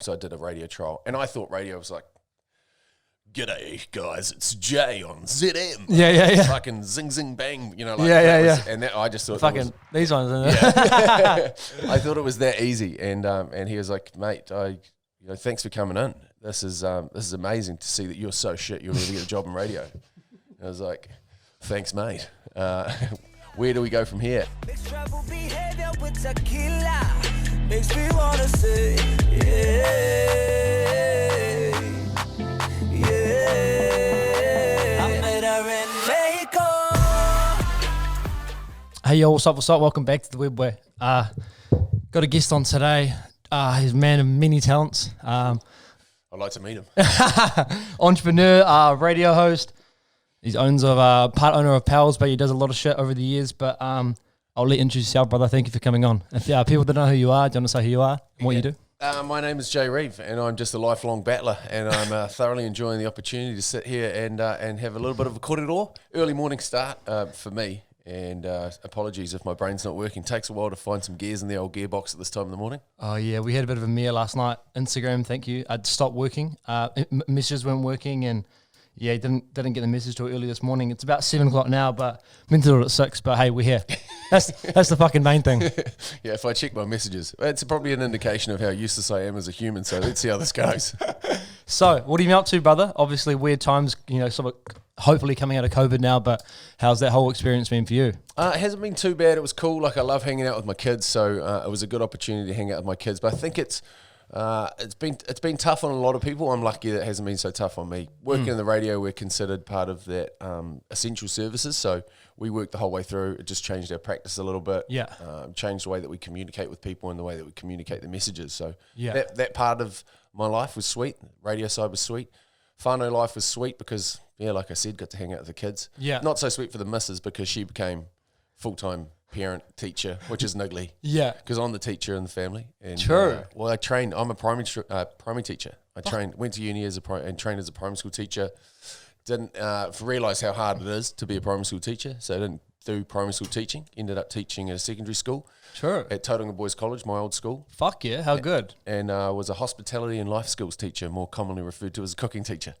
So I did a radio trial, and I thought radio was like, "G'day guys, it's Jay on ZM." Yeah. Fucking zing zing bang, you know. Like Yeah. And that, I just thought Fucking these ones. I thought it was that easy, and he was like, "Mate, thanks for coming in. This is amazing to see that you're so shit. You'll never get a job in radio." And I was like, "Thanks, mate. Where do we go from here?" Trouble behavior with tequila makes me wanna say, yeah. I'm better in Mexico. Hey yo, what's up? Welcome back to the Web Way. Got a guest on today. He's a man of many talents. I'd like to meet him. Entrepreneur, radio host. He's part owner of Pals, but he does a lot of shit over the years. But I'll let you introduce yourself, brother. Thank you for coming on. If people don't know who you are, do you want to say who you are and what you do? My name is Jay Reeve, and I'm just a lifelong battler, and I'm thoroughly enjoying the opportunity to sit here and have a little bit of a corridor. Early morning start for me, and apologies if my brain's not working. Takes a while to find some gears in the old gearbox at this time in the morning. Oh yeah, we had a bit of a meal last night. Instagram, thank you. I'd stopped working. Messages weren't working, and yeah, didn't get the message till early this morning. It's about 7 o'clock now, but meant to do it at 6. But hey, we're here. That's the fucking main thing. Yeah, if I check my messages, it's probably an indication of how useless I am as a human. So let's see how this goes. So, what are you up to, brother? Obviously, weird times. Sort of hopefully coming out of COVID now. But how's that whole experience been for you? It hasn't been too bad. It was cool. Like I love hanging out with my kids, so it was a good opportunity to hang out with my kids. But I think it's been tough on a lot of people. I'm lucky that it hasn't been so tough on me. Working in the radio, we're considered part of that essential services, so we worked the whole way through. It just changed our practice a little bit. Yeah, changed the way that we communicate with people and the way that we communicate the messages. So yeah, that part of my life was sweet. Radio side was sweet. Whānau life was sweet because, yeah, like I said, got to hang out with the kids. Yeah, not so sweet for the missus because she became full-time parent, teacher, which is niggly. Yeah. Because I'm the teacher in the family. And, True. I trained, I'm a primary teacher. Went to uni and trained as a primary school teacher. Didn't realise how hard it is to be a primary school teacher, so I didn't do primary school teaching. Ended up teaching at a secondary school. Sure. At Tauranga Boys College, my old school. Fuck yeah, how good. And was a hospitality and life skills teacher, more commonly referred to as a cooking teacher.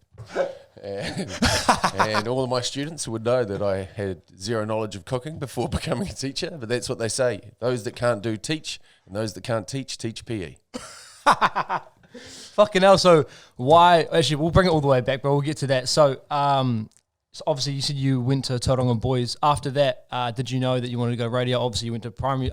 and all of my students would know that I had zero knowledge of cooking before becoming a teacher, but that's what they say. Those that can't do teach, and those that can't teach PE. Fucking hell, so why, actually we'll bring it all the way back, but we'll get to that. So obviously you said you went to Tauranga Boys. After that, did you know that you wanted to go radio? Obviously you went to primary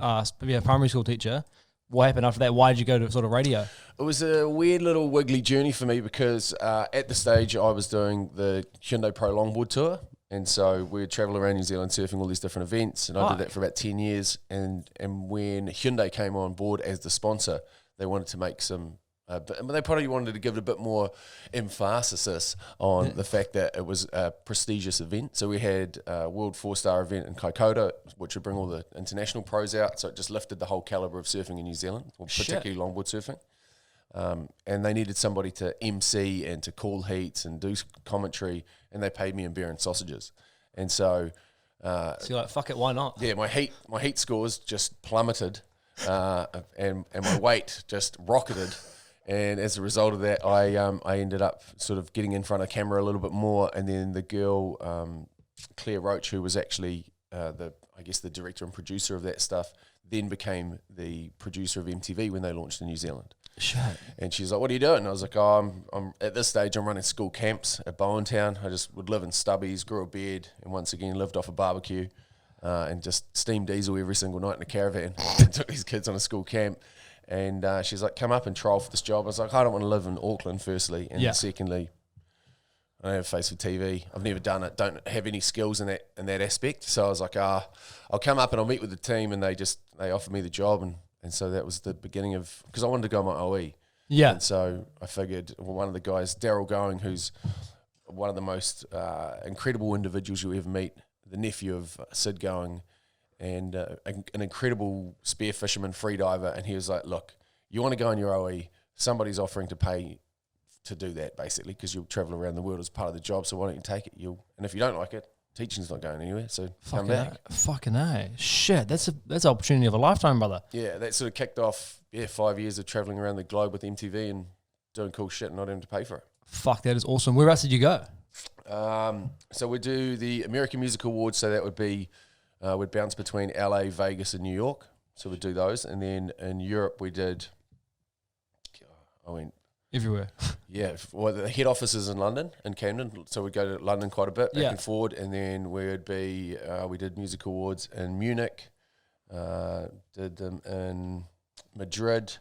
school teacher. What happened after that? Why did you go to sort of radio? It was a weird little wiggly journey for me because at the stage I was doing the Hyundai Pro Longboard Tour, and so we'd travel around New Zealand surfing all these different events, and I did that for about 10 years. And when Hyundai came on board as the sponsor, they wanted to make some... they probably wanted to give it a bit more emphasis on the fact that it was a prestigious event. So we had a World 4-star event in Kaikoura, which would bring all the international pros out. So it just lifted the whole calibre of surfing in New Zealand, or particularly longboard surfing. And they needed somebody to MC and to call heats and do commentary, and they paid me in beer and sausages. And so... so you're like, fuck it, why not? Yeah, my heat scores just plummeted, and my weight just rocketed. And as a result of that, I ended up sort of getting in front of camera a little bit more. And then the girl, Claire Roach, who was actually the director and producer of that stuff, then became the producer of MTV when they launched in New Zealand. Shit. And she's like, "What are you doing?" And I was like, "Oh, I'm at this stage, I'm running school camps at Bowentown. I just would live in stubbies, grew a beard, and once again lived off a barbecue, and just steamed diesel every single night in a caravan. And took these kids on a school camp." And she's like, "Come up and trial for this job." I was like, "I don't want to live in Auckland, firstly. And secondly, I don't have a face for TV. I've never done it. Don't have any skills in that aspect." So I was like, I'll come up and I'll meet with the team. And they offered me the job. And so that was the beginning of, because I wanted to go on my OE. Yeah. And so I figured, well, one of the guys, Daryl Going, who's one of the most incredible individuals you'll ever meet, the nephew of Sid Going, and an incredible spear fisherman, free diver. And he was like, "Look, you want to go on your OE, somebody's offering to pay to do that, basically, because you'll travel around the world as part of the job, so why don't you take it? And if you don't like it, teaching's not going anywhere, so come back." Fucking A. Shit, that's an opportunity of a lifetime, brother. Yeah, that sort of kicked off, 5 years of travelling around the globe with MTV doing cool shit and not having to pay for it. Fuck, that is awesome. Where else did you go? So we do the American Music Awards. So that would be, we'd bounce between LA, Vegas, and New York. So we'd do those. And then in Europe, we did, Everywhere. yeah, well, the head office is in London, in Camden. So we'd go to London quite a bit, back and forward. And then we did music awards in Munich, did them in Madrid.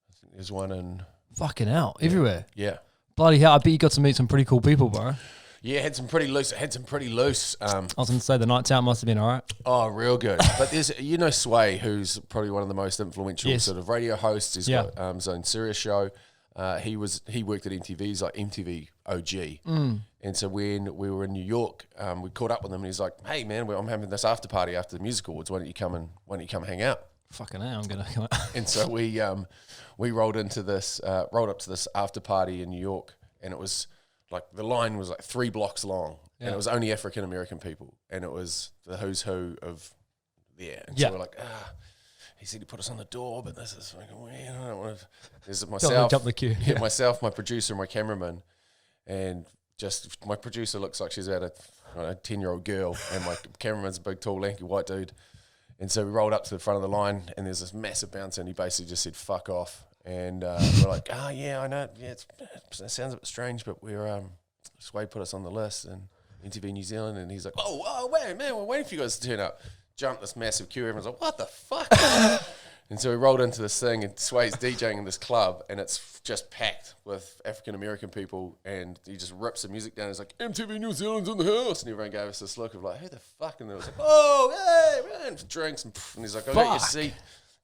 I think there's one in... Fucking hell, everywhere. Yeah. Bloody hell, I bet you got to meet some pretty cool people, bro. Yeah, had some pretty loose. I was going to say the nights out must have been all right. Oh, real good. But there's, Sway, who's probably one of the most influential sort of radio hosts. He's got his own Sirius show. He worked at MTV. He's like MTV OG. And so when we were in New York, we caught up with him, and he's like, "Hey man, I'm having this after party after the music awards. Why don't you come hang out?" Fucking hell, I'm gonna come out. And so we rolled up to this after party in New York, and it was like the line was like 3 blocks long, and it was only African American people, and it was the who's who of there. And so we're like, he said he put us on the door, but this is fucking weird. I don't want to. There's myself, jump the queue. Yeah, myself, my producer, my cameraman, and just my producer looks like she's about a 10-year-old girl, and my cameraman's a big, tall, lanky white dude. And so we rolled up to the front of the line, and there's this massive bouncer, and he basically just said, "Fuck off." And we're like, "Oh yeah, I know. Yeah, it sounds a bit strange, but Sway put us on the list and MTV New Zealand." And he's like, "Oh wait, man, we're waiting for you guys to turn up." Jumped this massive queue. Everyone's like, "What the fuck?" And so we rolled into this thing, and Sway's DJing in this club, and it's just packed with African American people, and he just rips the music down. He's like, "MTV New Zealand's in the house," and everyone gave us this look of like, "Who the fuck?" And they was like, "Oh, hey, man," drinks, and he's like, "I got your seat.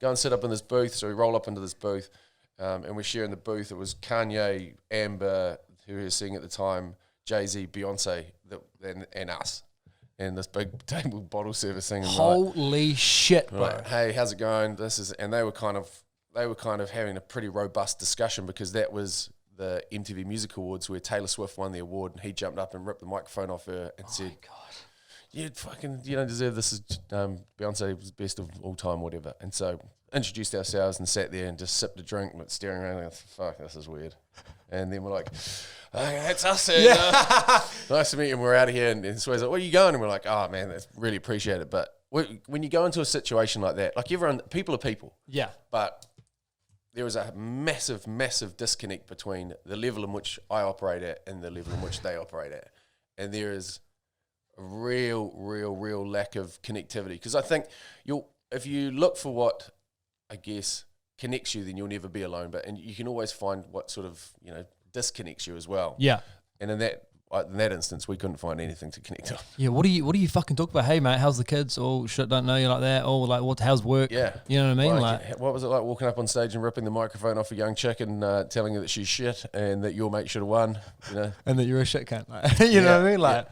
Go and sit up in this booth." So we roll up into this booth, and we're sharing the booth. It was Kanye, Amber, who we were seeing at the time, Jay-Z, Beyonce, and us. And this big table bottle service thing. Holy shit, bro! Like, hey, how's it going? And they were kind of having a pretty robust discussion, because that was the MTV Music Awards where Taylor Swift won the award, and he jumped up and ripped the microphone off her and said, "You don't deserve this. Is Beyonce's best of all time, whatever." And so introduced ourselves and sat there and just sipped a drink, but staring around like, "Fuck, this is weird." And then we're like, "Okay, that's us. And, nice to meet you. And we're out of here." And Sway's like, "Where are you going?" And we're like, "Oh man, that's really appreciate it." But when you go into a situation like that, like people are people. Yeah. But there is a massive, massive disconnect between the level in which I operate at and the level in which they operate at. And there is a real lack of connectivity. Because I think if you look for what, I guess, connects you, then you'll never be alone. And you can always find what sort of, disconnects you as well. Yeah. And in that instance, we couldn't find anything to connect on. Yeah, what do you fucking talk about? Hey mate, how's the kids? Oh shit, don't know you like that. Oh, like how's work? Yeah, you know what I mean. Like, what was it like walking up on stage and ripping the microphone off a young chick and telling her that she's shit and that your mate should have won, and that you're a shit cunt. Like, you know what I mean? Like,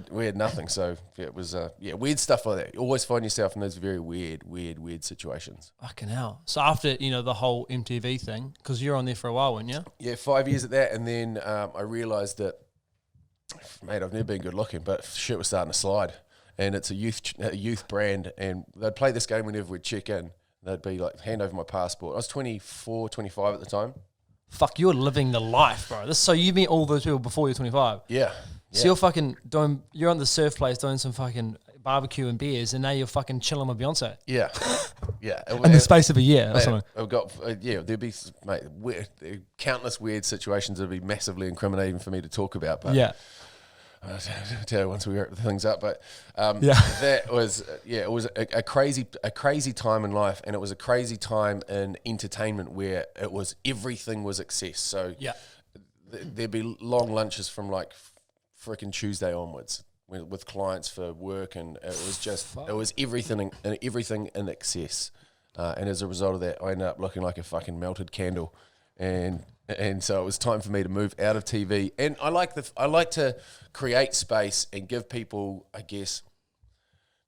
we had nothing. So it was weird stuff like that. You always find yourself in those very weird situations. Fucking hell. So after the whole MTV thing, because you're on there for a while, weren't you? Yeah, 5 years at that, and then I realised that, mate, I've never been good looking, but shit was starting to slide. And it's a youth brand, and they'd play this game whenever we'd check in. They'd be like, hand over my passport. I was 24, 25 at the time. Fuck, you're living the life, bro. So you meet all those people before you're 25? Yeah. So you're fucking you're on the surf place doing some fucking barbecue and beers, and now you're fucking chilling with Beyonce. Yeah. Yeah. In the space of a year or something. I've got, there'd be, mate, countless weird situations that would be massively incriminating for me to talk about. But I'll tell you once we wrap things up, but that was it was a crazy time in life, and it was a crazy time in entertainment where everything was excess. So there'd be long lunches from like freaking Tuesday onwards with clients for work, and it was just it was everything in excess, and as a result of that, I ended up looking like a fucking melted candle, and so it was time for me to move out of TV. And I like to create space and give people, I guess,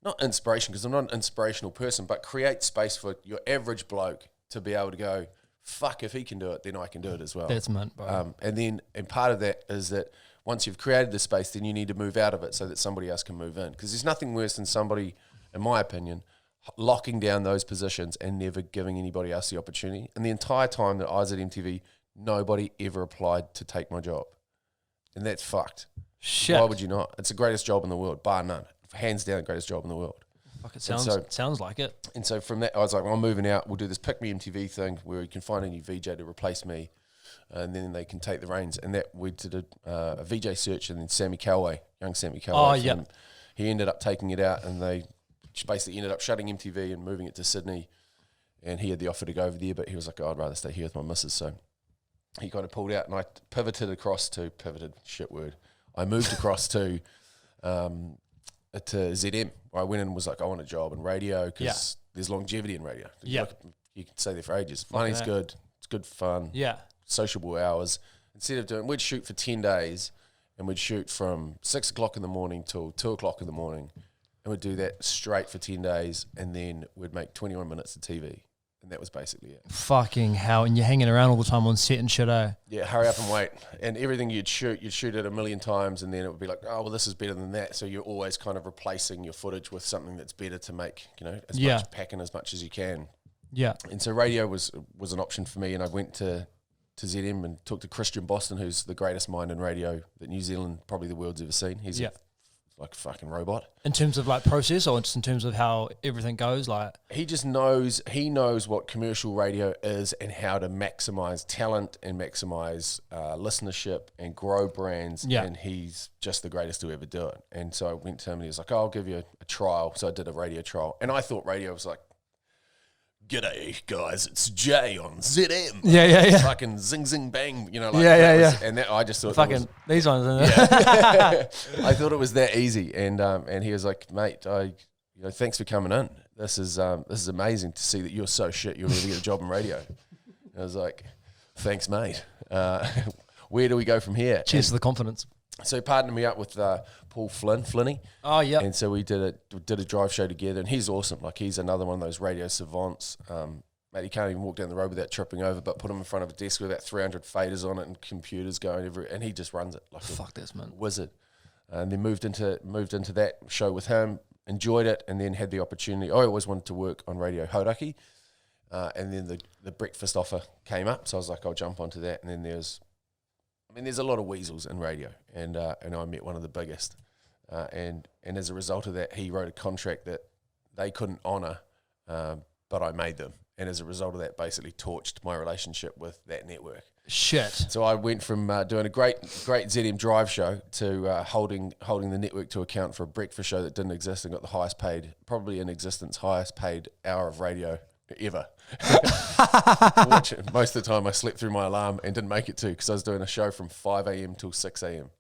not inspiration, because I'm not an inspirational person, but create space for your average bloke to be able to go, fuck, if he can do it, then I can do it as well. That's meant, bro. And part of that is that once you've created the space, then you need to move out of it so that somebody else can move in. Because there's nothing worse than somebody, in my opinion, locking down those positions and never giving anybody else the opportunity. And the entire time that I was at MTV, nobody ever applied to take my job. And that's fucked. Shit. Why would you not? It's the greatest job in the world, bar none. Hands down, the greatest job in the world. Fuck, it sounds like it. And so from that, I was like, well, I'm moving out. We'll do this Pick Me MTV thing where you can find a new VJ to replace me, and then they can take the reins. And that we did a VJ search, and then young Sammy Calway, he ended up taking it out, and they basically ended up shutting MTV and moving it to Sydney. And he had the offer to go over there, but he was like, oh, I'd rather stay here with my missus. So he kind of pulled out, and I I moved across to ZM, where I went in and was like, I want a job in radio because there's longevity in radio. Yeah. You can stay there for ages. Money's good. It's good fun. Yeah. Sociable hours. We'd shoot for 10 days, and we'd shoot from 6 o'clock in the morning till 2 o'clock in the morning, and we'd do that straight for 10 days, and then we'd make 21 minutes of TV. And that was basically it. Fucking hell. And you're hanging around all the time on set and shit, eh? Yeah, hurry up and wait. And everything you'd shoot it a million times, and then it would be like, oh, well, this is better than that. So you're always kind of replacing your footage with something that's better to make, packing as much as you can. Yeah. And so radio was an option for me, and I went to ZM and talked to Christian Boston, who's the greatest mind in radio that New Zealand, probably the world's ever seen. He's like a fucking robot. In terms of like process, or just in terms of how everything goes, like he knows what commercial radio is and how to maximize talent and maximize listenership and grow brands. And he's just the greatest to ever do it. And so I went to him, and he was like, oh, I'll give you a trial. So I did a radio trial, and I thought radio was like, g'day guys, it's Jay on ZM. Yeah. Fucking zing zing bang, And that, I just thought fucking these ones. I thought it was that easy, and he was like, mate, thanks for coming in. This is amazing to see that you're so shit you'll never get a job in radio. And I was like, thanks, mate. Where do we go from here? Cheers to the confidence. So he partnered me up with Paul Flinny. Oh, yeah. And so we did a drive show together, and he's awesome. Like, he's another one of those radio savants. Mate, he can't even walk down the road without tripping over, but put him in front of a desk with about 300 faders on it and computers going everywhere, and he just runs it like a wizard. And then moved into that show with him, enjoyed it, and then had the opportunity. I always wanted to work on Radio Hauraki, and then the breakfast offer came up, so I was like, I'll jump onto that. And then there's a lot of weasels in radio, and I met one of the biggest. And as a result of that, he wrote a contract that they couldn't honour, but I made them. And as a result of that, basically torched my relationship with that network. Shit. So I went from doing a great ZM drive show to holding the network to account for a breakfast show that didn't exist, and got the highest paid, probably in existence, highest paid hour of radio ever. Which most of the time I slept through my alarm and didn't make it to, because I was doing a show from 5 a.m. till 6 a.m.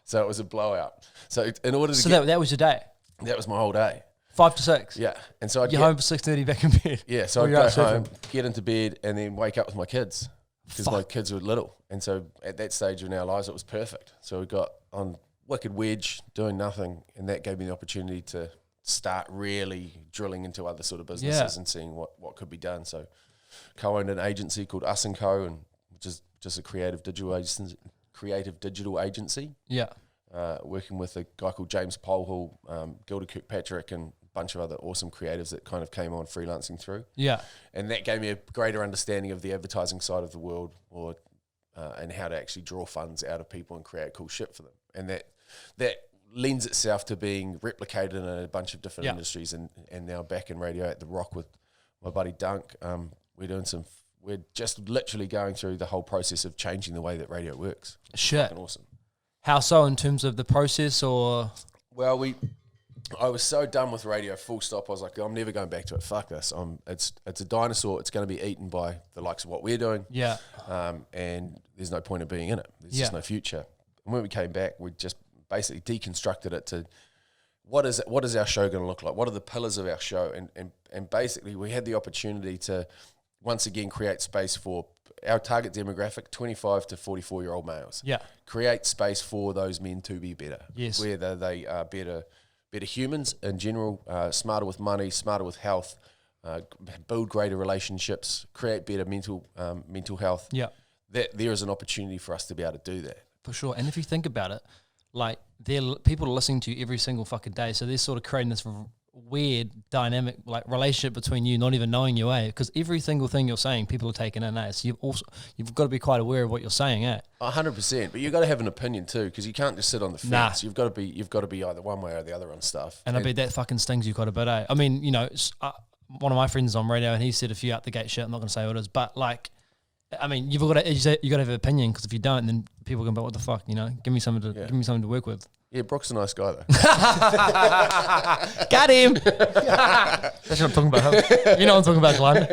So it was a blowout. So in order to that was your day? That was my whole day. 5 to 6? Yeah. And so I'd get home for 6:30, back in bed? Yeah, so I'd go home, get into bed, and then wake up with my kids, because my kids were little. And so at that stage in our lives, it was perfect. So we got on wicked wedge, doing nothing, and that gave me the opportunity to start really drilling into other sort of businesses and seeing what could be done. So co-owned an agency called Us & Co., and which is just a creative digital agency. Yeah. Working with a guy called James Polhall, Gilda Kirkpatrick, and a bunch of other awesome creatives that kind of came on freelancing through. Yeah. And that gave me a greater understanding of the advertising side of the world, and how to actually draw funds out of people and create cool shit for them. And that lends itself to being replicated in a bunch of different industries, and now back in radio at The Rock with my buddy Dunk. We're just literally going through the whole process of changing the way that radio works. Shit. Fucking awesome. How so, in terms of the process, or? Well, I was so done with radio, full stop. I was like, I'm never going back to it. Fuck this. It's a dinosaur. It's going to be eaten by the likes of what we're doing. Yeah. And there's no point of being in it. There's just no future. And when we came back, we just basically deconstructed it to what is our show going to look like? What are the pillars of our show? And basically we had the opportunity to once again create space for our target demographic, 25 to 44-year-old males. Yeah. Create space for those men to be better. Yes. Whether they are better humans in general, smarter with money, smarter with health, build greater relationships, create better mental health. Yeah. That there is an opportunity for us to be able to do that. For sure. And if you think about it, like people are listening to you every single fucking day, so they're sort of creating this weird dynamic, like relationship between you, not even knowing you, because every single thing you're saying, people are taking in, so you've got to be quite aware of what you're saying, 100%. But you've got to have an opinion too, because you can't just sit on the fence. You've got to be either one way or the other on stuff. And I bet that fucking stings you quite a bit, I mean, you know, one of my friends is on radio, and he said a few out the gate shit. I'm not going to say what it is, but like, I mean, you got to have an opinion, because if you don't, then people can be, what the fuck, you know? Give me something to work with. Yeah, Brock's a nice guy though. Got him. That's what I'm talking about. Huh? You know what I'm talking about, Glenn.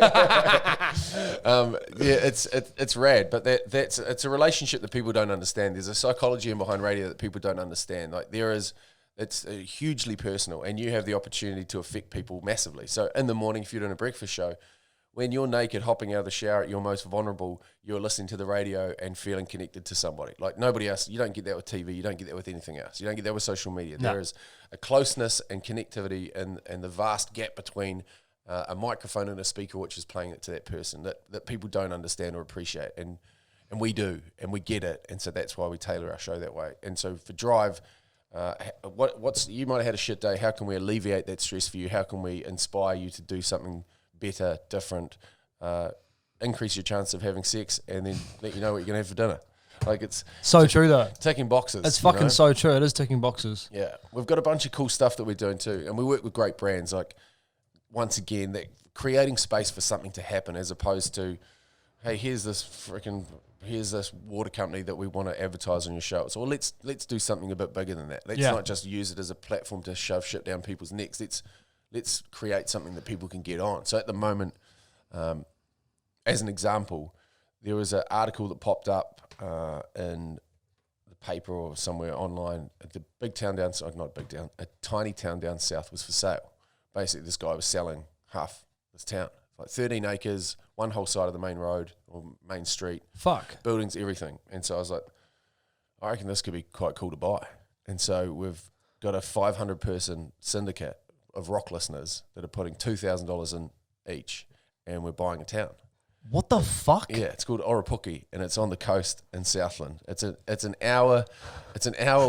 Yeah, it's rad, but it's a relationship that people don't understand. There's a psychology in behind radio that people don't understand. Like it's hugely personal, and you have the opportunity to affect people massively. So in the morning, if you're doing a breakfast show, when you're naked, hopping out of the shower at your most vulnerable, you're listening to the radio and feeling connected to somebody. Like nobody else, you don't get that with TV, you don't get that with anything else. You don't get that with social media. No. There is a closeness and connectivity and the vast gap between a microphone and a speaker which is playing it to that person that people don't understand or appreciate. And we do, and we get it. And so that's why we tailor our show that way. And so for Drive, you might have had a shit day. How can we alleviate that stress for you? How can we inspire you to do something better, different, increase your chance of having sex, and then let you know what you're going to have for dinner? Like, it's so true though. Ticking boxes. It's fucking so true. It is ticking boxes. Yeah. We've got a bunch of cool stuff that we're doing too. And we work with great brands, like, once again, that creating space for something to happen, as opposed to, hey, here's this water company that we want to advertise on your show. So, well, let's do something a bit bigger than that. Let's not just use it as a platform to shove shit down people's necks. Let's create something that people can get on. So at the moment, as an example, there was an article that popped up in the paper or somewhere online. The big town down, not big town, a tiny town down south was for sale. Basically, this guy was selling half this town, like 13 acres, one whole side of the main road or main street. Fuck. Buildings, everything. And so I was like, I reckon this could be quite cool to buy. And so we've got a 500-person syndicate of rock listeners that are putting $2,000 in each, and we're buying a town. What the fuck? Yeah, it's called Oropuki, and it's on the coast in Southland. It's an hour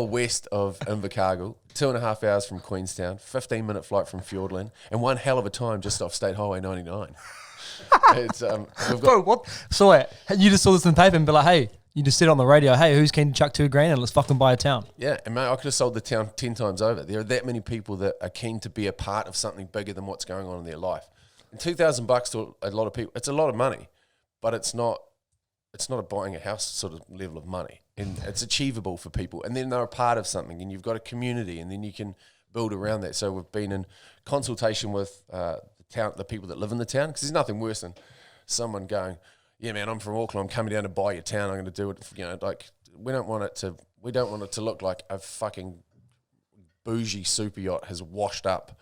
west of Invercargill, 2.5 hours from Queenstown, 15-minute flight from Fiordland, and one hell of a time just off State Highway 99. It's Bro, what? So wait, you just saw this in the paper and be like, hey, you just said on the radio, hey, who's keen to chuck $2,000 and let's fucking buy a town? Yeah, and mate, I could have sold the town 10 times over. There are that many people that are keen to be a part of something bigger than what's going on in their life. And $2,000 to a lot of people, it's a lot of money, but it's not a buying a house sort of level of money. And it's achievable for people. And then they're a part of something, and you've got a community, and then you can build around that. So we've been in consultation with the people that live in the town, because there's nothing worse than someone going, yeah, man, I'm from Auckland, I'm coming down to buy your town, I'm going to do it, like, we don't want it to look like a fucking bougie super yacht has washed up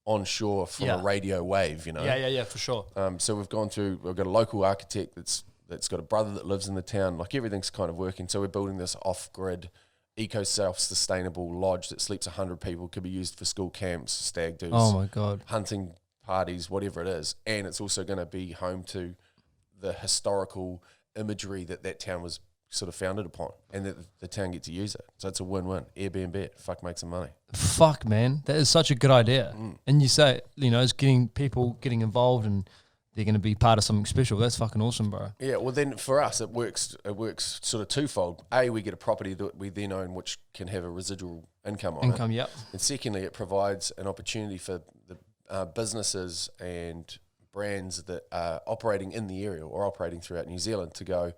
on shore from a radio wave, Yeah, for sure. So we've got a local architect that's got a brother that lives in the town, like everything's kind of working. So we're building this off-grid, eco-self-sustainable lodge that sleeps 100 people, could be used for school camps, stag do's, oh my God, hunting parties, whatever it is. And it's also going to be home to the historical imagery that town was sort of founded upon, and that the town get to use it. So it's a win-win. Airbnb it. Fuck, make some money. Fuck, man. That is such a good idea. And you say, it's getting people getting involved and they're going to be part of something special. That's fucking awesome, bro. Yeah, well then for us, it works sort of twofold. A, we get a property that we then own, which can have a residual income on it. Yep. And secondly, it provides an opportunity for the businesses and brands that are operating in the area or operating throughout New Zealand to go,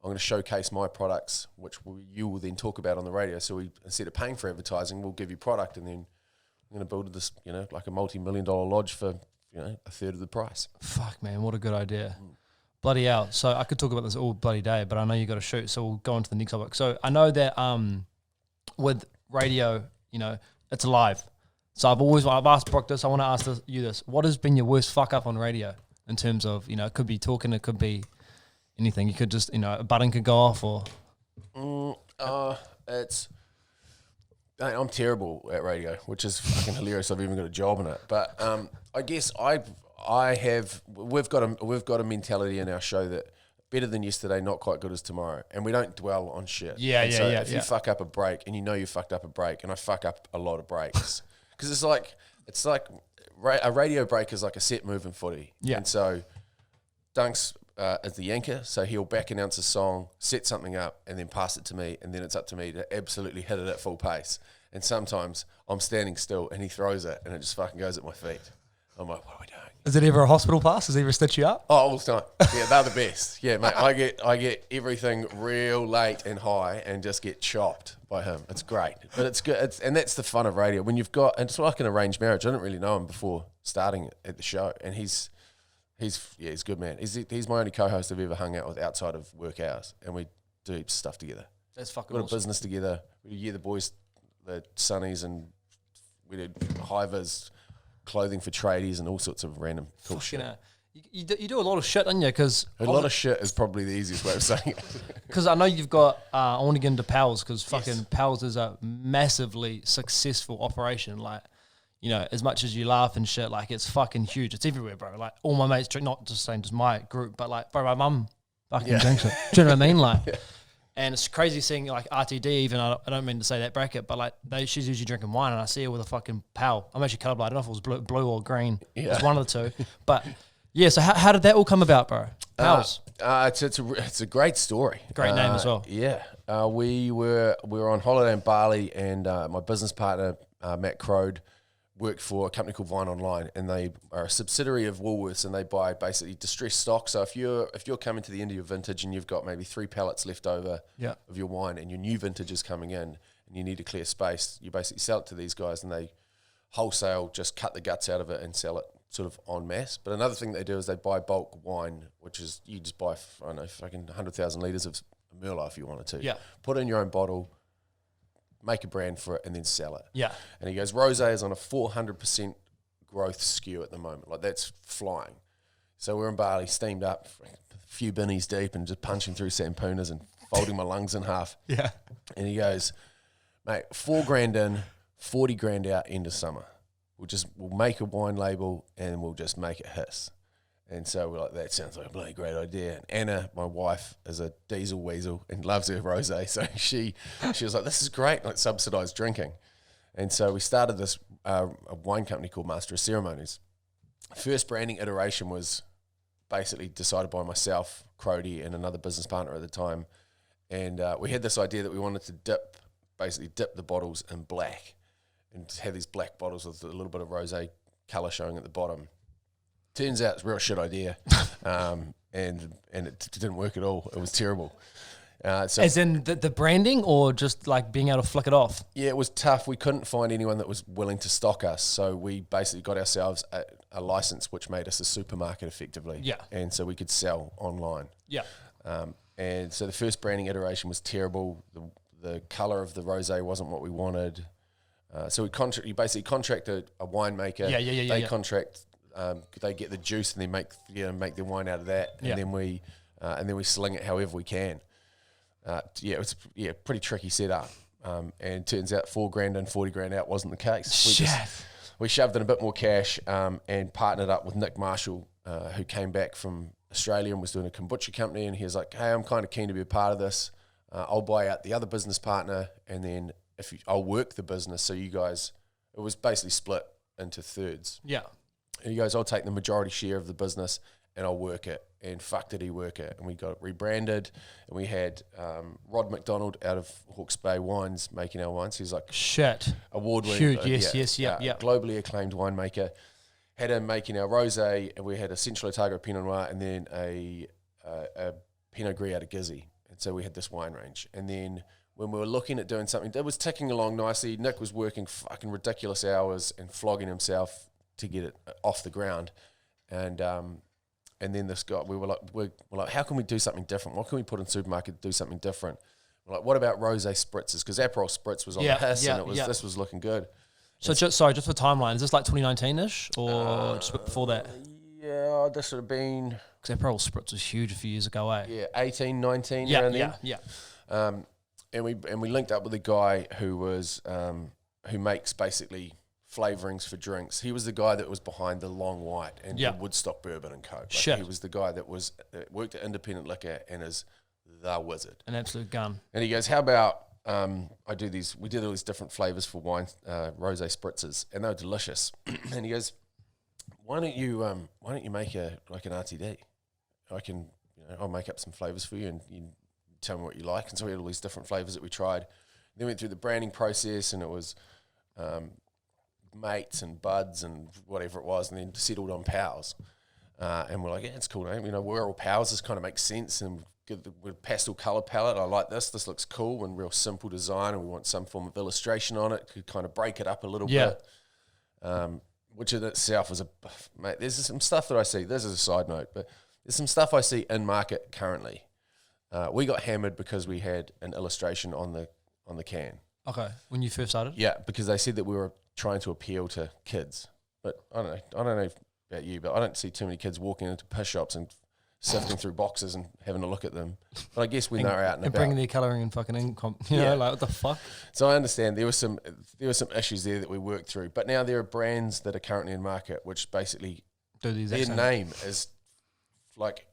I'm going to showcase my products, which you will then talk about on the radio. So we, instead of paying for advertising, we'll give you product, and then I'm going to build this, like a multi-million-dollar lodge for, a third of the price. Fuck, man, what a good idea. Bloody hell. So I could talk about this all bloody day, but I know you got to shoot, so we'll go on to the next topic. So I know that with radio, it's live. So I've asked Brock this, I want to ask you this. What has been your worst fuck up on radio in terms of, it could be talking, it could be anything. You could just, a button could go off or... I'm terrible at radio, which is fucking hilarious. I've even got a job in it. But I guess we've got a mentality in our show that better than yesterday, not quite good as tomorrow. And we don't dwell on shit. If you fuck up a break, and you fucked up a break, and I fuck up a lot of breaks, because it's like it's like a radio break is like a set move in footy. Yeah. And so Dunks is the anchor, so he'll back announce a song, set something up, and then pass it to me, and then it's up to me to absolutely hit it at full pace. And sometimes I'm standing still, and he throws it, and it just fucking goes at my feet. I'm like, what are we doing? Is it ever a hospital pass? Does he ever stitch you up? Oh, all the time. Yeah, they're the best. Yeah, mate, I get everything real late and high and just get chopped by him. It's great. But it's good. And that's the fun of radio. When you've got, and it's like an arranged marriage. I didn't really know him before starting at the show. And he's a good man. He's my only co-host I've ever hung out with outside of work hours. And we do heaps of stuff together. That's fucking We got awesome. a business together. We do the boys, the Sunnies, and we did high-vis clothing for tradies and all sorts of random cool shit. You do a lot of shit, don't you? Because A lot of shit is probably the easiest way of saying it. Because I know you've got, I want to get into Pals because fucking Pals is a massively successful operation. Like, you know, as much as you laugh and shit, like it's fucking huge. It's everywhere, bro. Like all my mates drink, not just saying just my group, but like, bro, my mum fucking drinks it. Do you know what I mean? Like, and it's crazy seeing like RTD even, I don't mean to say that bracket, but like she's usually drinking wine and I see her with a fucking Pal. I'm actually colorblind. I don't know if it was blue or green. Yeah. It's one of the two. But yeah, so how did that all come about, bro? Pals. It's a great story. Great name as well. Yeah, we were on holiday in Bali, and my business partner Matt Crode worked for a company called Vine Online, and they are a subsidiary of Woolworths, and they buy basically distressed stock. So if you're coming to the end of your vintage and you've got maybe 3 pallets left over of your wine, and your new vintage is coming in, and you need to clear space, you basically sell it to these guys, and they wholesale just cut the guts out of it and sell it sort of en masse. But another thing they do is they buy bulk wine, which is you just buy, I don't know, fucking 100,000 litres of Merlot if you wanted to. Yeah. Put it in your own bottle, make a brand for it, and then sell it. Yeah. And he goes, Rosé is on a 400% growth skew at the moment. Like, that's flying. So we're in Bali, steamed up, a few binnies deep, and just punching through Sampunas and folding my lungs in half. Yeah. And he goes, mate, $4,000 in, 40 grand out, end of summer. We'll make a wine label and we'll just make it hiss. And so we're like, that sounds like a bloody great idea. And Anna, my wife, is a diesel weasel and loves her rosé. So she was like, this is great, like subsidised drinking. And so we started this a wine company called Master of Ceremonies. First branding iteration was basically decided by myself, Crody, and another business partner at the time. And we had this idea that we wanted to dip the bottles in black and have these black bottles with a little bit of rosé colour showing at the bottom. Turns out it's a real shit idea, and it didn't work at all. It was terrible. So As in the branding or just like being able to flick it off? yeah, it was tough. We couldn't find anyone that was willing to stock us, so we basically got ourselves a license which made us a supermarket effectively. Yeah. And so we could sell online. Yeah. And so the first branding iteration was terrible. The colour of the rosé wasn't what we wanted. So you basically contract a winemaker. Yeah. They contract. They get the juice and they make their wine out of that, and then we sling it however we can. It's pretty tricky setup. And turns out $4,000 in, 40 grand out wasn't the case. We shoved in a bit more cash and partnered up with Nick Marshall, who came back from Australia and was doing a kombucha company, and he was like, hey, I'm kind of keen to be a part of this. I'll buy out the other business partner, and then I'll work the business. So you guys, it was basically split into thirds. Yeah. And he goes, I'll take the majority share of the business and I'll work it. And fuck did he work it. And we got it rebranded, and we had Rod McDonald out of Hawke's Bay Wines making our wines. He's like award-winning. Huge, yes, globally acclaimed winemaker. Had him making our rosé, and we had a Central Otago Pinot Noir, and then a Pinot Gris out of Gizzy. And so we had this wine range. And then when we were looking at doing something that was ticking along nicely, Nick was working fucking ridiculous hours and flogging himself to get it off the ground. And then this guy, we're like, how can we do something different? What can we put in supermarket to do something different? We're like, what about rosé spritzers? Because Aperol Spritz was on the hiss, and this was looking good. So just for timeline, is this like 2019-ish or just before that? Yeah, this would have been... Because Aperol Spritz was huge a few years ago, eh? Yeah, 18, 19, around then. Yeah. And we linked up with a guy who was who makes basically flavourings for drinks. He was the guy that was behind the Long White and the Woodstock Bourbon and Coke. He was the guy that worked at Independent Liquor and is the wizard. An absolute gun. And he goes, how about we did all these different flavors for wine, rosé spritzers, and they were delicious. And he goes, why don't you make an RTD? I'll make up some flavors for you, and you tell me what you like. And so we had all these different flavors that we tried. Then we went through the branding process, and it was mates and buds and whatever it was, and then settled on pals. And we're like, yeah, it's a cool name. We're all pals. This kind of makes sense. And with pastel color palette, I like this. This looks cool and real simple design, and we want some form of illustration on it to kind of break it up a little bit. Which in itself is mate. There's some stuff that I see. This is a side note, but there's some stuff I see in market currently. We got hammered because we had an illustration on the can. Okay, when you first started? Yeah, because they said that we were trying to appeal to kids. But I don't know about you, but I don't see too many kids walking into piss shops and sifting through boxes and having a look at them. But I guess when they're out and about, bringing their colouring and fucking income, like what the fuck? So I understand there were some issues there that we worked through. But now there are brands that are currently in market which basically do the exact their same. name is like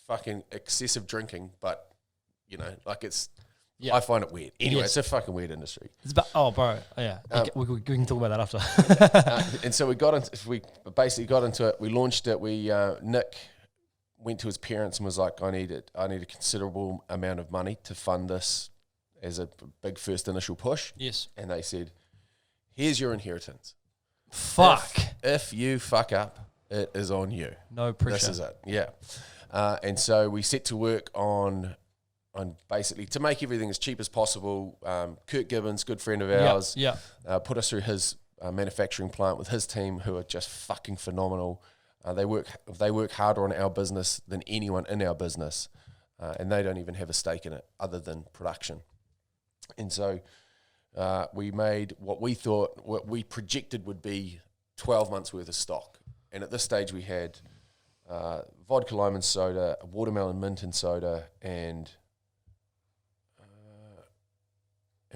fucking excessive drinking, but like it's. Yeah. I find it weird. Anyway, It's a fucking weird industry. It's bro. Yeah. We can talk about that after. And so we basically got into it. We launched it. Nick went to his parents and was like, I need a considerable amount of money to fund this as a big first initial push. Yes. And they said, here's your inheritance. Fuck. If you fuck up, it is on you. No pressure. This is it. Yeah. And so we set to work on basically to make everything as cheap as possible. Kurt Gibbons, good friend of ours, put us through his manufacturing plant with his team, who are just fucking phenomenal. They work harder on our business than anyone in our business, and they don't even have a stake in it other than production. And so we made what we projected would be 12 months worth of stock. And at this stage we had vodka lime and soda, watermelon mint and soda, and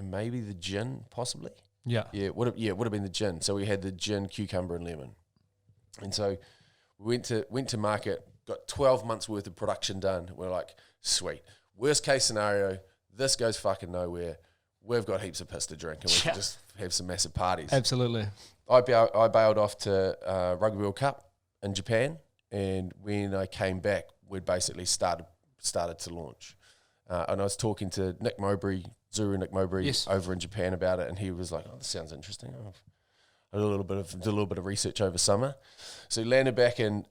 maybe the gin, possibly. Yeah. It would have been the gin. So we had the gin, cucumber, and lemon. And so we went to market, got 12 months worth of production done. We're like, sweet. Worst case scenario, this goes fucking nowhere. We've got heaps of piss to drink, and we can just have some massive parties. Absolutely. I bailed off to Rugby World Cup in Japan, and when I came back, we'd basically started to launch. And I was talking to Nick Mowbray, Nick Mowbray, over in Japan about it, and he was like, "Oh, this sounds interesting." I did a little bit of research over summer, so landed back in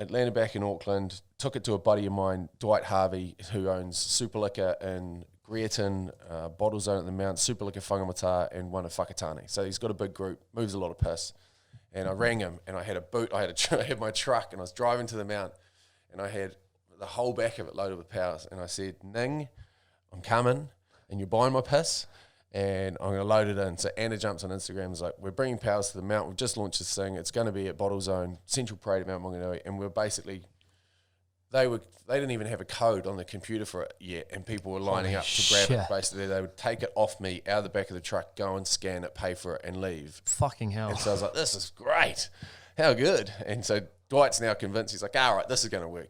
Auckland. Took it to a buddy of mine, Dwight Harvey, who owns Super Liquor in Greerton, Bottle Zone at the Mount, Super Liquor Whangamata, and one at Whakatane. So he's got a big group, moves a lot of piss. And I rang him, and I had a boot. I had my truck, and I was driving to the Mount, and I had the whole back of it loaded with powers. And I said, "Ning, I'm coming, and you're buying my piss, and I'm going to load it in." So Anna jumps on Instagram and is like, "We're bringing powers to the Mount. We've just launched this thing. It's going to be at Bottle Zone, Central Parade at Mount Maunganui." And we're basically, they didn't even have a code on the computer for it yet, and people were lining up to grab it. Basically, they would take it off me out of the back of the truck, go and scan it, pay for it, and leave. Fucking hell. And so I was like, "This is great. How good." And so Dwight's now convinced. He's like, "All right, this is going to work.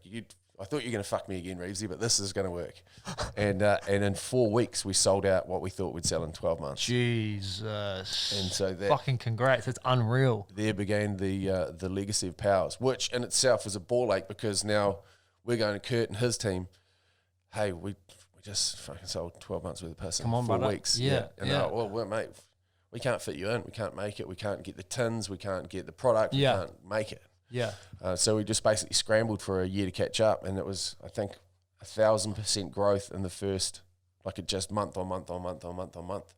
I thought you were going to fuck me again, Reevesy, but this is going to work." And in 4 weeks, we sold out what we thought we'd sell in 12 months. Jesus. And so that fucking congrats. It's unreal. There began the legacy of Powers, which in itself was a ball ache, because now we're going to Kurt and his team, "Hey, we just fucking sold 12 months worth of piss in 4 weeks." Yeah. And they're like, "Well, mate, we can't fit you in. We can't make it. We can't get the tins. We can't get the product. We can't make it." Yeah. So we just basically scrambled for a year to catch up, and it was, I think, 1,000% growth in the first, just month on month on month on month on month.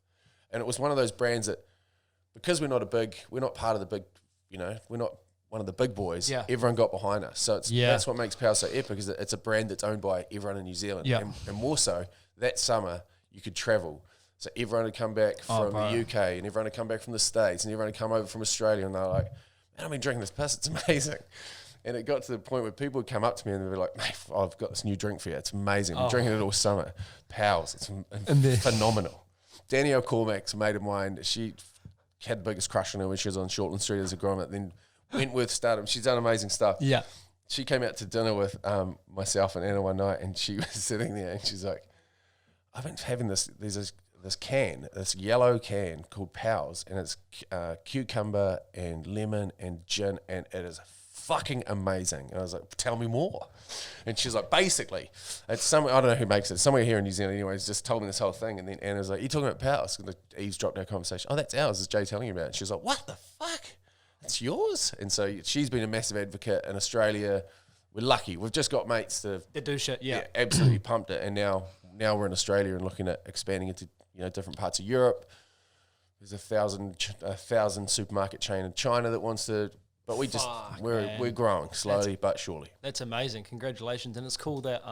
And it was one of those brands that, because we're not part of the big, we're not one of the big boys. Yeah. Everyone got behind us. So that's what makes Power so epic, is that it's a brand that's owned by everyone in New Zealand. Yeah. And more so, that summer you could travel. So everyone would come back from the UK, and everyone would come back from the States, and everyone would come over from Australia, and they're like, "Man, I've been drinking this piss, it's amazing." And it got to the point where people would come up to me and they'd be like, "Mate, I've got this new drink for you. It's amazing. I'm drinking it all summer. Pals, it's phenomenal." Danielle Cormack's a mate of mine. She had the biggest crush on her when she was on Shortland Street as a grommet. Then Wentworth started. She's done amazing stuff. Yeah. She came out to dinner with myself and Anna one night, and she was sitting there, and she's like, "I've been having this. There's this yellow can called Powers, and it's cucumber and lemon and gin, and it is fucking amazing. And I was like, tell me more. And she's like, basically, it's some, I don't know who makes it, somewhere here in New Zealand anyways, just told me this whole thing. And then Anna's like, you talking about Powers? And eavesdropped our conversation. Oh, that's ours, is Jay telling you about it? She's like, what the fuck? It's yours? And so she's been a massive advocate in Australia. We're lucky. We've just got mates that do shit, yeah. Absolutely pumped it. And now we're in Australia and looking at expanding into different parts of Europe. There's a 1,000 supermarket chain in China that wants to. But we're growing slowly but surely. That's amazing. Congratulations. And it's cool that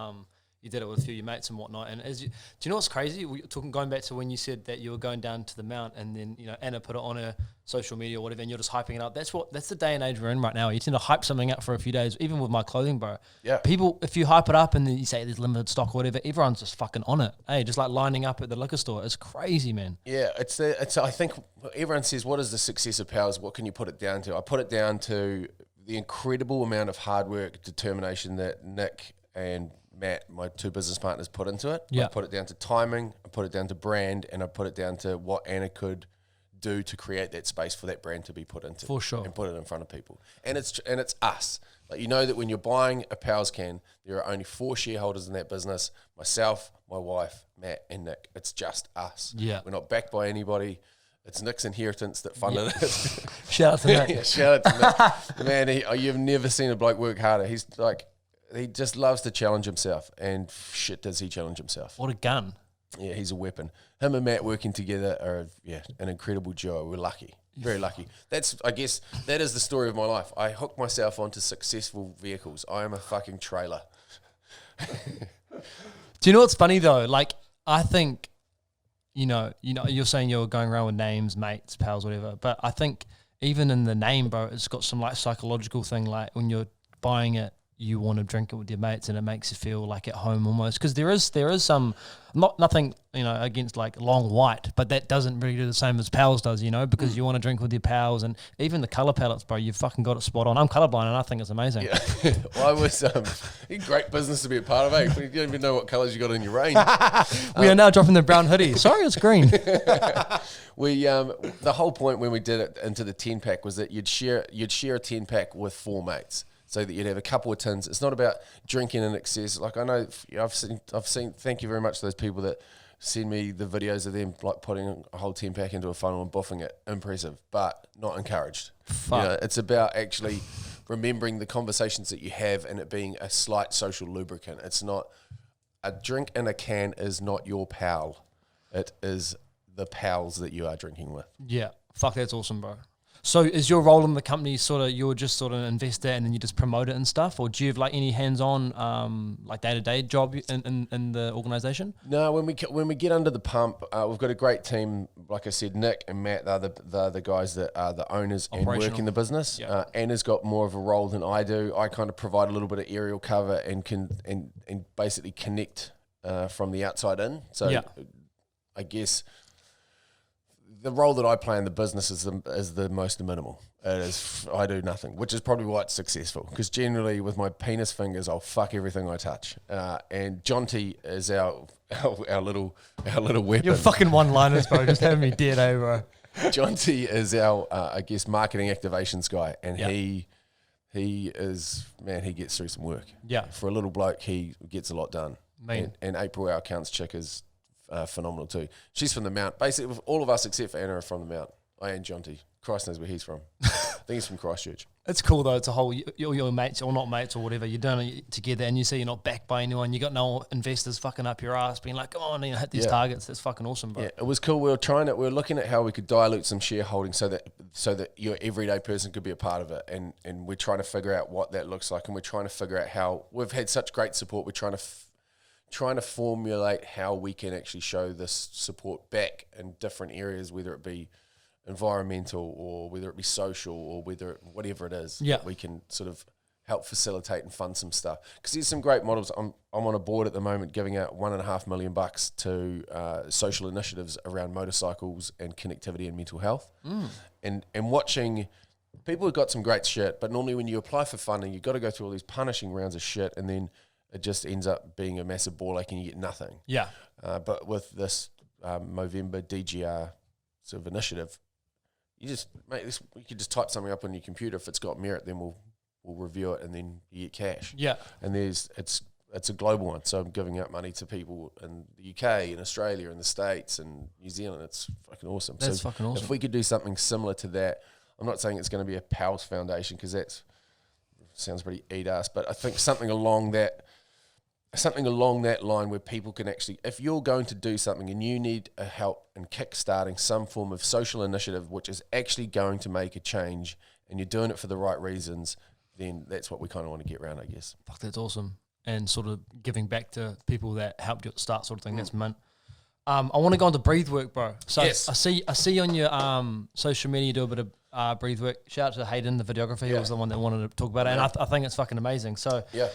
you did it with a few of your mates and whatnot. And do you know what's crazy? Going back to when you said that you were going down to the mount, and then Anna put it on her social media or whatever, and you're just hyping it up. That's the day and age we're in right now. You tend to hype something up for a few days, even with my clothing, bro. Yeah. People, if you hype it up and then you say there's limited stock or whatever, everyone's just fucking on it. Hey, just like lining up at the liquor store. It's crazy, man. Yeah, I think everyone says, what is the success of Powers? What can you put it down to? I put it down to the incredible amount of hard work, determination that Nick and Matt, my two business partners, put into it. Yeah. I put it down to timing, I put it down to brand, and I put it down to what Anna could do to create that space for that brand to be put into. For sure. And put it in front of people. And it's us. Like, that when you're buying a Powers can, there are only 4 shareholders in that business: myself, my wife, Matt, and Nick. It's just us. Yeah. We're not backed by anybody. It's Nick's inheritance that funded it. Shout out to Nick. Yeah, shout out to Nick. Man, you've never seen a bloke work harder. He's like, he just loves to challenge himself, and shit does he challenge himself. What a gun. Yeah, he's a weapon. Him and Matt working together are an incredible duo. We're lucky. Very lucky. I guess that is the story of my life. I hooked myself onto successful vehicles. I am a fucking trailer. Do you know what's funny though? Like, I think, you're saying you're going around with names, mates, pals, whatever. But I think even in the name, bro, it's got some like psychological thing. Like when you're buying it, you want to drink it with your mates, and it makes you feel like at home almost. Because there is some nothing against like Long White, but that doesn't really do the same as Pals does, because you want to drink with your pals, and even the color palettes, bro. You've fucking got it spot on. I'm colorblind, and I think it's amazing. Yeah. Well, I was great business to be a part of. You don't even know what colors you got in your range. We are now dropping the brown hoodie. Sorry, it's green. We the whole point when we did it into the 10-pack was that you'd share a 10-pack with 4 mates, so that you'd have a couple of tins. It's not about drinking in excess. Like, I know I've seen. Thank you very much to those people that send me the videos of them like putting a whole 10-pack into a funnel and buffing it. Impressive, but not encouraged. It's about actually remembering the conversations that you have, and it being a slight social lubricant. It's not a drink in a can is not your pal. It is the pals that you are drinking with. Yeah, fuck, that's awesome, bro. So is your role in the company you're just sort of an investor and then you just promote it and stuff, or do you have like any hands-on like day-to-day job in the organisation? No, when we get under the pump, we've got a great team. Like I said, Nick and Matt, they're the guys that are the owners and work in the business. Yeah. Anna's got more of a role than I do. I kind of provide a little bit of aerial cover and can basically connect from the outside in. So I guess the role that I play in the business is the most minimal. I do nothing, which is probably why it's successful. Because generally, with my penis fingers, I'll fuck everything I touch. And Jonty is our little weapon. You're fucking one-liners, bro. Just have me dead, bro. Jonty is our marketing activations guy, and he is, man, he gets through some work. Yeah, for a little bloke, he gets a lot done. And April, our accounts chick, is phenomenal too. She's from the Mount. Basically, all of us except for Anna are from the Mount. I and Jonty. Christ knows where he's from. I think he's from Christchurch. It's cool though. It's a whole, your mates or not mates or whatever, you're doing it together, and you see you're not backed by anyone. You got no investors fucking up your ass being like, come on, hit these targets. That's fucking awesome, bro. Yeah, it was cool. We were looking at how we could dilute some shareholding so that your everyday person could be a part of it, and we're trying to figure out what that looks like, and we're trying to figure out how we've had such great support. We're trying to formulate how we can actually show this support back in different areas, whether it be environmental or whether it be social or whatever it is. Yeah, we can sort of help facilitate and fund some stuff, because there's some great models. I'm on a board at the moment giving out $1.5 million to social initiatives around motorcycles and connectivity and mental health, and watching. People have got some great shit, but normally when you apply for funding, you've got to go through all these punishing rounds of shit, and then it just ends up being a massive ball ache and you get nothing. Yeah. But with this Movember DGR sort of initiative. You just, mate, you could just type something up on your computer. If it's got merit, then we'll review it and then you get cash. Yeah. And it's a global one. So I'm giving out money to people in the UK, in Australia, in the States, and New Zealand. It's fucking awesome. That's fucking awesome. If we could do something similar to that, I'm not saying it's going to be a PALS Foundation because that sounds pretty eat-ass, but I think something along that line where people can actually, if you're going to do something and you need a help in kick-starting some form of social initiative which is actually going to make a change and you're doing it for the right reasons, then that's what we kind of want to get around, I guess. Fuck, that's awesome. And sort of giving back to people that helped you at the start sort of thing, that's mint. I want to go on to breathe work, bro. So Yes. I see on your social media you do a bit of breathe work. Shout out to Hayden, the videographer. He was the one that wanted to talk about it, and I think it's fucking amazing. So Yeah.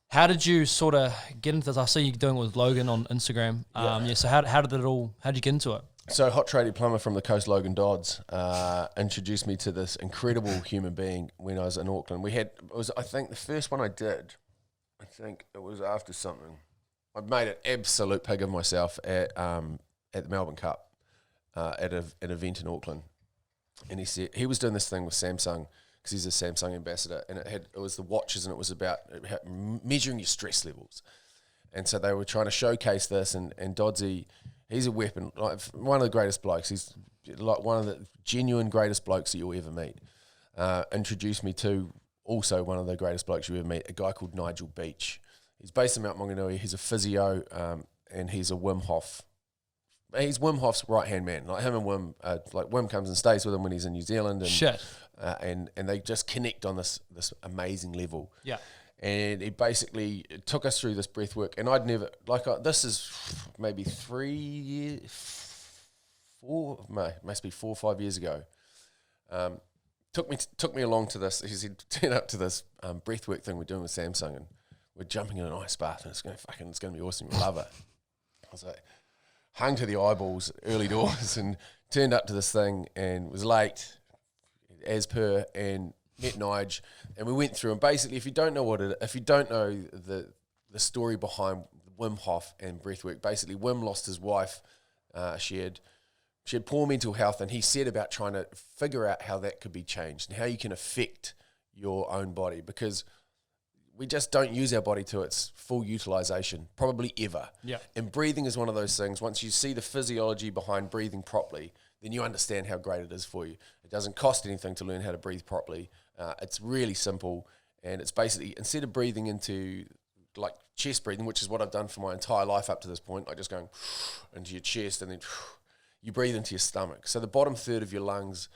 how did you sort of get into this? I see you doing it with Logan on Instagram. So how did you get into it? So hot tradie plumber from the coast, Logan Dodds, introduced me to this incredible human being when I was in Auckland. I think the first one I did, I think it was after something. I made an absolute pig of myself at the Melbourne Cup at an event in Auckland. And he said he was doing this thing with Samsung because he's a Samsung ambassador, and it was the watches, and it was about measuring your stress levels. And so they were trying to showcase this, and Doddsy, he's a weapon, like one of the greatest blokes. He's like one of the genuine greatest blokes that you'll ever meet. Introduced me to also one of the greatest blokes you ever meet, a guy called Nigel Beach. He's based in Mount Maunganui. He's a physio, and he's a Wim Hof. He's Wim Hof's right-hand man. Like him and Wim, Wim comes and stays with him when he's in New Zealand. And, and they just connect on this amazing level. Yeah. And he basically took us through this breath work. And I'd never, this is maybe 3 years, must be 4 or 5 years ago. Took me along to this. He said, turn up to this breathwork thing we're doing with Samsung, and we're jumping in an ice bath, and it's going to be awesome. You'll love it. I was like, hung to the eyeballs early doors, and turned up to this thing, and was late, as per, and met Nige, and we went through. And basically, if you don't know the story behind Wim Hof and breathwork, basically Wim lost his wife. She had poor mental health, and he said about trying to figure out how that could be changed and how you can affect your own body, because we just don't use our body to its full utilization, probably ever. Yeah. And breathing is one of those things. Once you see the physiology behind breathing properly, then you understand how great it is for you. It doesn't cost anything to learn how to breathe properly. It's really simple, and it's basically, instead of breathing into like chest breathing, which is what I've done for my entire life up to this point, like just going into your chest and then you breathe into your stomach. So the bottom third of your lungs,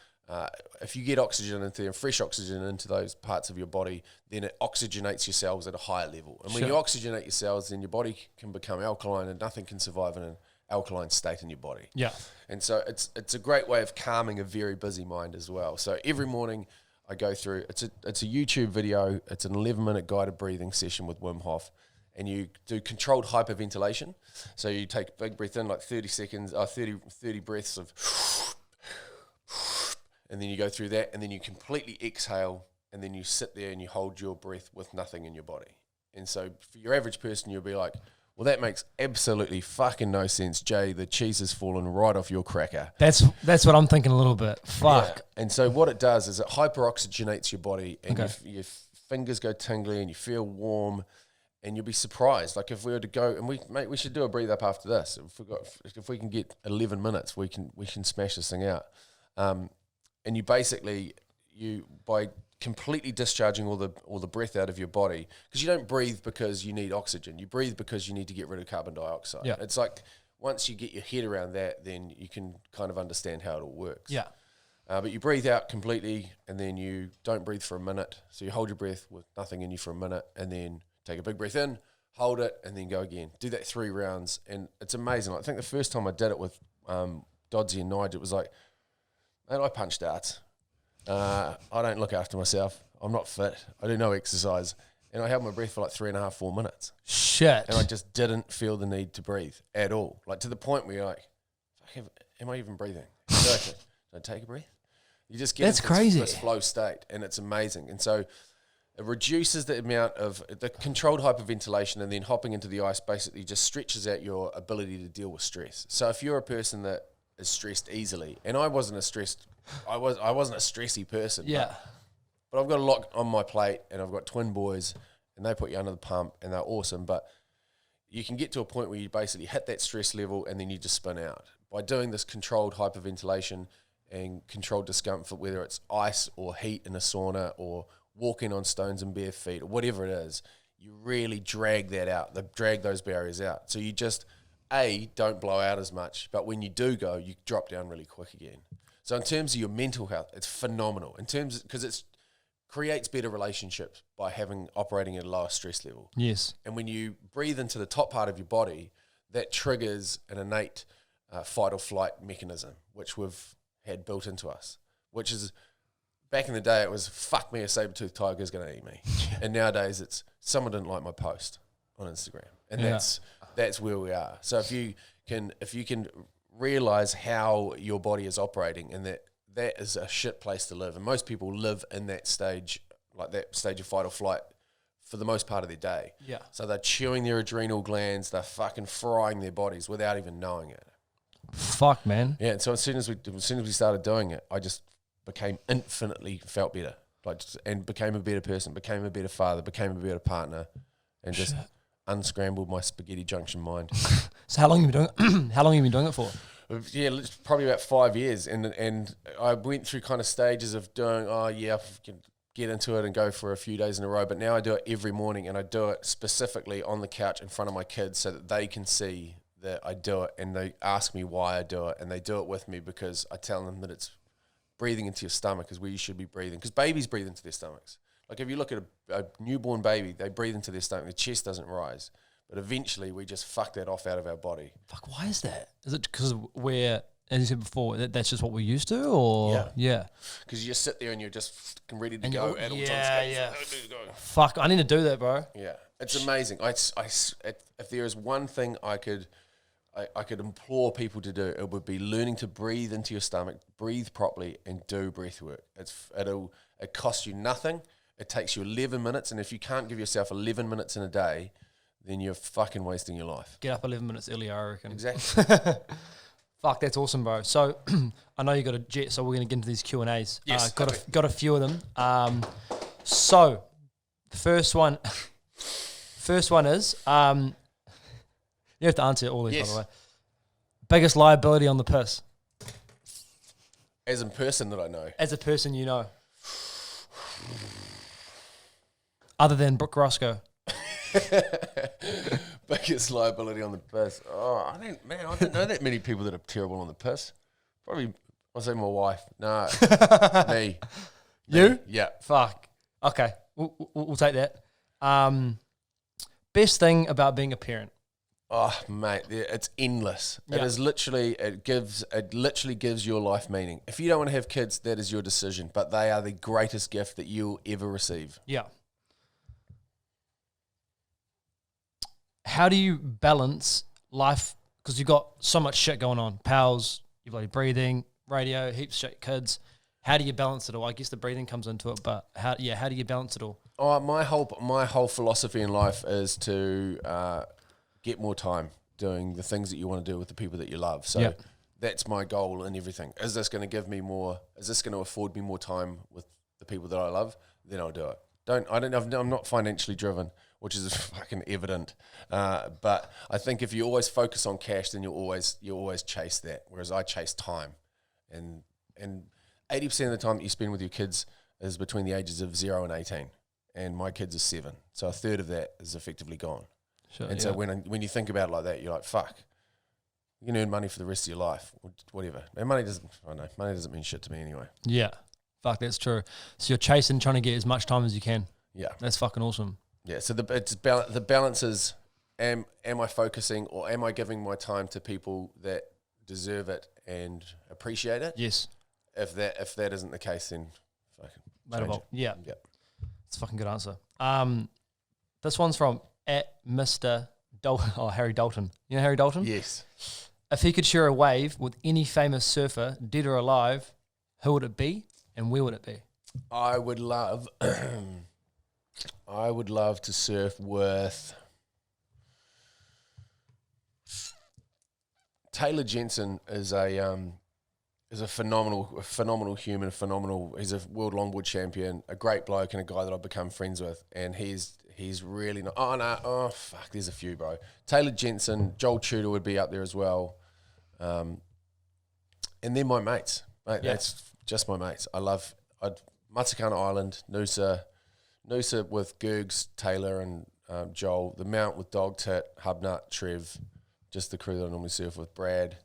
if you get oxygen into there, fresh oxygen into those parts of your body, then it oxygenates your cells at a higher level. And when you oxygenate your cells, then your body can become alkaline, and nothing can survive in an alkaline state in your body. Yeah. And so it's a great way of calming a very busy mind as well. So every morning I go through, it's a YouTube video, it's an 11-minute guided breathing session with Wim Hof, and you do controlled hyperventilation. So you take a big breath in, like 30 seconds, 30 breaths of, and then you go through that, and then you completely exhale, and then you sit there and you hold your breath with nothing in your body. And so for your average person, you'll be like, well, that makes absolutely fucking no sense, Jay. The cheese has fallen right off your cracker. That's what I'm thinking a little bit. Fuck. Yeah. And so what it does is it hyperoxygenates your body, and your fingers go tingly, and you feel warm, and you'll be surprised. Like if we were to go, and we should do a breathe up after this. If we can get 11 minutes, we can smash this thing out. And you basically, by completely discharging all the breath out of your body, because you don't breathe because you need oxygen. You breathe because you need to get rid of carbon dioxide. Yeah. It's like once you get your head around that, then you can kind of understand how it all works. Yeah. But you breathe out completely, and then you don't breathe for a minute. So you hold your breath with nothing in you for a minute, and then take a big breath in, hold it, and then go again. Do that 3 rounds, and it's amazing. I think the first time I did it with Doddsy and Nige, it was like, man, I punch darts. I don't look after myself. I'm not fit. I do no exercise. And I held my breath for like 3.5, 4 minutes. Shit. And I just didn't feel the need to breathe at all. Like to the point where you're like, am I even breathing? Don't take a breath. You just get into this flow state, and it's amazing. And so It reduces the amount of the controlled hyperventilation, and then hopping into the ice basically just stretches out your ability to deal with stress. So if you're a person that is stressed easily, and I wasn't a stressy person. Yeah. But I've got a lot on my plate, and I've got twin boys, and they put you under the pump, and they're awesome. But you can get to a point where you basically hit that stress level, and then you just spin out. By doing this controlled hyperventilation and controlled discomfort, whether it's ice or heat in a sauna or walking on stones and bare feet or whatever it is, you really drag that out, drag those barriers out. So you just, don't blow out as much, but when you do go, you drop down really quick again. So in terms of your mental health, it's phenomenal. Because it's creates better relationships by operating at a lower stress level. Yes. And when you breathe into the top part of your body, that triggers an innate fight or flight mechanism, which we've had built into us, which is, back in the day, it was, fuck me, a saber-toothed tiger's going to eat me. And nowadays it's, someone didn't like my post on Instagram. And that's where we are. So if you can realize how your body is operating, and that is a shit place to live. And most people live in that stage, like that stage of fight or flight, for the most part of their day. Yeah. So they're chewing their adrenal glands, they're fucking frying their bodies without even knowing it. Fuck, man. Yeah, and so as soon as we started doing it, I just felt better, and became a better person, became a better father, became a better partner, and just unscrambled my spaghetti junction mind. So how long have you been doing? How long have you been doing it for? Yeah, probably about 5 years, and I went through kind of stages of doing, I can get into it and go for a few days in a row, but now I do it every morning, and I do it specifically on the couch in front of my kids so that they can see that I do it, and they ask me why I do it, and they do it with me because I tell them that it's breathing into your stomach is where you should be breathing, because babies breathe into their stomachs. Like if you look at a newborn baby, they breathe into their stomach, their chest doesn't rise. But eventually we just fuck that off out of our body. Fuck, why is that? Is it because we're, as you said before, that's just what we're used to, or? Yeah. Because you just sit there and you're just fucking ready to and go at all times. Yeah. Fuck, I need to do that, bro. Yeah, it's amazing. If there is one thing I could implore people to do, it would be learning to breathe into your stomach, breathe properly, and do breath work. It costs you nothing. It takes you 11 minutes, and if you can't give yourself 11 minutes in a day, then you're fucking wasting your life. Get up 11 minutes earlier, I reckon. Exactly. Fuck, that's awesome, bro. So I know you got a jet, so we're going to get into these Q&As. Yes. Got a few of them. So the first one is, you have to answer all these, by the way. Biggest liability on the piss? As a person that I know. As a person you know. Other than Brooke Roscoe. Biggest liability on the piss. Oh, I don't know that many people that are terrible on the piss. Probably, I'll say my wife. No, me. You? Yeah. Fuck. Okay, we'll take that. Best thing about being a parent? Oh, mate, it's endless. Yeah. It literally gives your life meaning. If you don't want to have kids, that is your decision, but they are the greatest gift that you'll ever receive. Yeah. How do you balance life? Because you've got so much shit going on. Pals, you're bloody breathing, radio, heaps of shit, kids. How do you balance it all? I guess the breathing comes into it, but how do you balance it all? Oh, my whole philosophy in life is to get more time doing the things that you want to do with the people that you love. So that's my goal in everything. Is this going to give me more? Is this going to afford me more time with the people that I love? Then I'll do it. I'm not financially driven, which is fucking evident. But I think if you always focus on cash, then you always chase that. Whereas I chase time, and 80% of the time that you spend with your kids is between the ages of 0 and 18, and my kids are 7, so a third of that is effectively gone. Sure, and so when you think about it like that, you're like, fuck, you can earn money for the rest of your life, whatever. And money doesn't mean shit to me anyway. Yeah, fuck, that's true. So you're chasing, trying to get as much time as you can. Yeah, that's fucking awesome. Yeah, so the balance is, am I focusing, or am I giving my time to people that deserve it and appreciate it? Yes. If that isn't the case, then fucking Yeah. Yep. It's a fucking good answer. This one's from @Mr. Harry Dalton. You know Harry Dalton? Yes. If he could share a wave with any famous surfer, dead or alive, who would it be and where would it be? I would love I would love to surf with Taylor Jensen. Is a phenomenal human, he's a world longboard champion, a great bloke and a guy that I've become friends with, and he's really not, there's a few, bro. Taylor Jensen, Joel Tudor would be up there as well, and then my mates, mate, that's just my mates. Matakana Island, Noosa with Gergs, Taylor and Joel, the Mount with Dog Tit, Hubnut, Trev, just the crew that I normally surf with, Brad,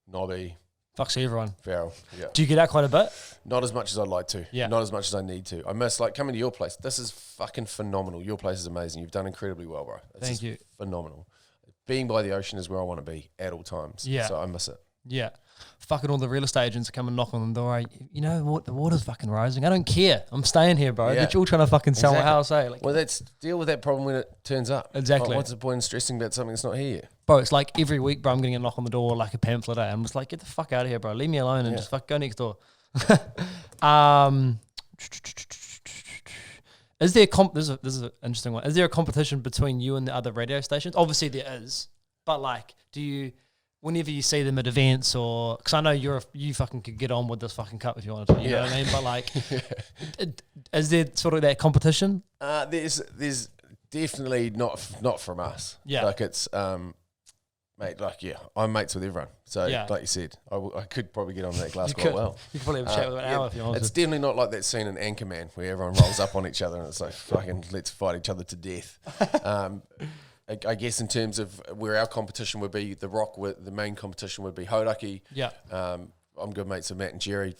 Nobby, Fucks everyone. Farrell, yeah. Do you get out quite a bit? Not as much as I'd like to. Yeah. Not as much as I need to. I miss, like, coming to your place. This is fucking phenomenal. Your place is amazing. You've done incredibly well, bro. Thank you. Phenomenal. Being by the ocean is where I want to be at all times. Yeah. So I miss it. Yeah. Fucking all the real estate agents come and knock on the door. You know what? The water's fucking rising. I don't care. I'm staying here, bro. Yeah. You're all trying to fucking sell my house, eh? Like, Well, deal with that problem when it turns up. Exactly. Like, what's the point in stressing about something that's not here yet? bro, it's like every week, bro, I'm getting a knock on the door like a pamphlet. I'm just like, get the fuck out of here, bro. Leave me alone and just fuck go next door. Is there this is an interesting one. Is there a competition between you and the other radio stations? Obviously there is, but like, do you, whenever you see them at events or, because I know you fucking could get on with this fucking cup if you wanted to, you know what I mean? But like, is there sort of that competition? There's definitely not from us. Yeah. Like it's, mate, like, yeah, I'm mates with everyone. So, like you said, I could probably get on that glass quite well. You could probably have a chat with an hour if you want It's to. definitely not like that scene in Anchorman where everyone rolls up on each other and it's like, fucking, let's fight each other to death. I guess in terms of where our competition would be, the main competition would be Hodaki. Yeah. I'm good mates with Matt and Jerry,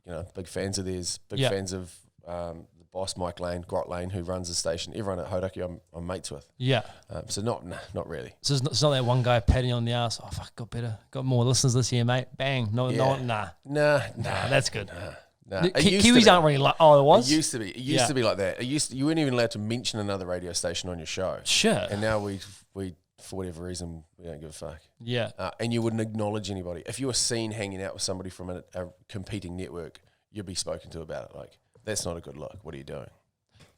you know, big fans of theirs, fans of the boss, Mike Lane, Grot Lane, who runs the station. Everyone at Hodaki I'm mates with. Yeah. So not really. So it's not that one guy patting you on the ass, oh, fuck, got more listeners this year, mate. Bang. Nah, that's good. Nah. Kiwis aren't really like, oh, it was? It used to be. It used to be like that. You weren't even allowed to mention another radio station on your show. Sure. And now we for whatever reason, we don't give a fuck. Yeah. And you wouldn't acknowledge anybody. If you were seen hanging out with somebody from a competing network, you'd be spoken to about it. Like, that's not a good look. What are you doing?